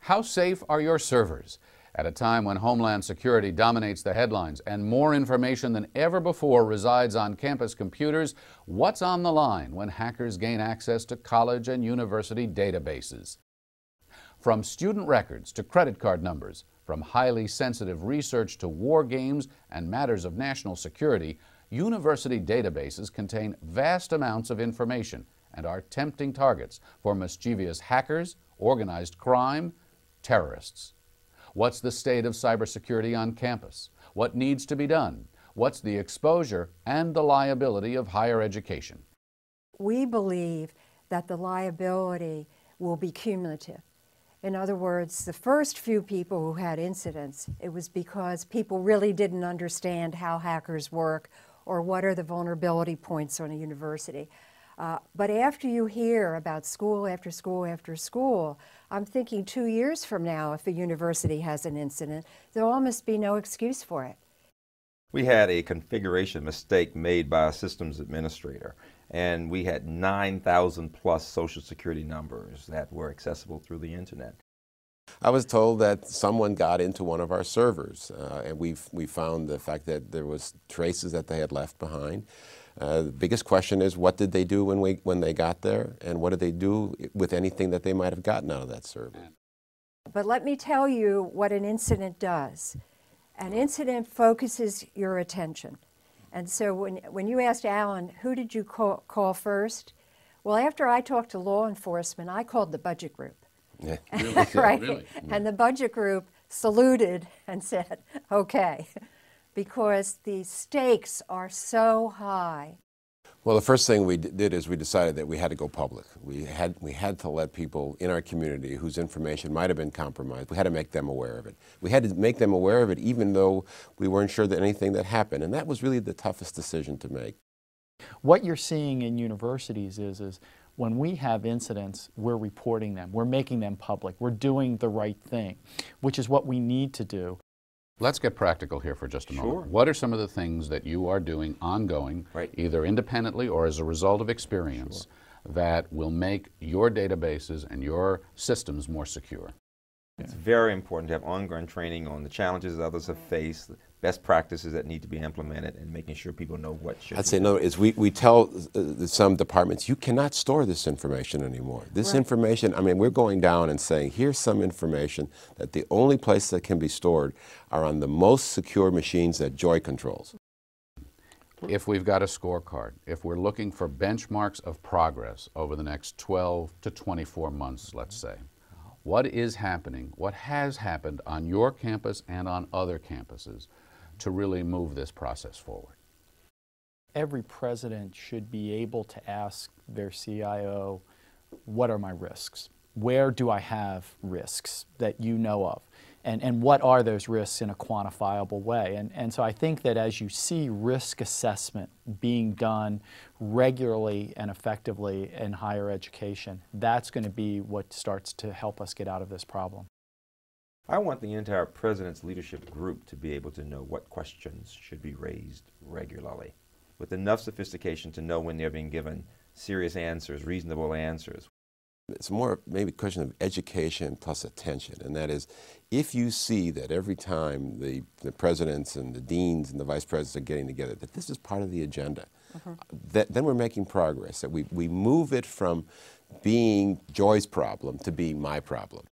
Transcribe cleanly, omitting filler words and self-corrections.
How safe are your servers? At a time when Homeland Security dominates the headlines and more information than ever before resides on campus computers, what's on the line when hackers gain access to college and university databases? From student records to credit card numbers, from highly sensitive research to war games and matters of national security, university databases contain vast amounts of information and are tempting targets for mischievous hackers, organized crime, terrorists. What's the state of cybersecurity on campus? What needs to be done? What's the exposure and the liability of higher education? We believe that the liability will be cumulative. In other words, the first few people who had incidents, it was because people really didn't understand how hackers work or what are the vulnerability points on a university. But after you hear about school after school after school, I'm thinking 2 years from now, if a university has an incident, there almost be no excuse for it. We had a configuration mistake made by a systems administrator, and we had 9,000 plus Social Security numbers that were accessible through the internet. I was told that someone got into one of our servers, and we found the fact that there was traces that they had left behind. The biggest question is, what did they do when they got there, and what did they do with anything that they might have gotten out of that server? But let me tell you what an incident does. An incident focuses your attention. And so when you asked Alan, who did you call first? Well, after I talked to law enforcement, I called the budget group. Yeah. Really? Right? Really? And the budget group saluted and said, okay, because the stakes are so high. Well, the first thing we did is we decided that we had to go public. We had to let people in our community whose information might have been compromised, we had to make them aware of it. We had to make them aware of it even though we weren't sure that anything that happened, and that was really the toughest decision to make. What you're seeing in universities is when we have incidents, we're reporting them, we're making them public, we're doing the right thing, which is what we need to do. Let's get practical here for just a moment. Sure. What are some of the things that you are doing ongoing, Right. either independently or as a result of experience, that will make your databases and your systems more secure? It's very important to have ongoing training on the challenges others have faced, the best practices that need to be implemented, and making sure people know what should I'd say no, is we tell some departments, you cannot store this information anymore. This information, I mean, we're going down and saying, here's some information that the only place that can be stored are on the most secure machines that Joy controls. If we've got a scorecard, if we're looking for benchmarks of progress over the next 12 to 24 months, let's say, what is happening, what has happened on your campus and on other campuses to really move this process forward? Every president should be able to ask their CIO, what are my risks? Where do I have risks that you know of? And what are those risks in a quantifiable way? And so I think that as you see risk assessment being done regularly and effectively in higher education, that's going to be what starts to help us get out of this problem. I want the entire president's leadership group to be able to know what questions should be raised regularly, with enough sophistication to know when they're being given serious answers, reasonable answers. It's more maybe a question of education plus attention, and that is, if you see that every time the presidents and the deans and the vice presidents are getting together, that this is part of the agenda, then we're making progress, that we move it from being Joy's problem to being my problem.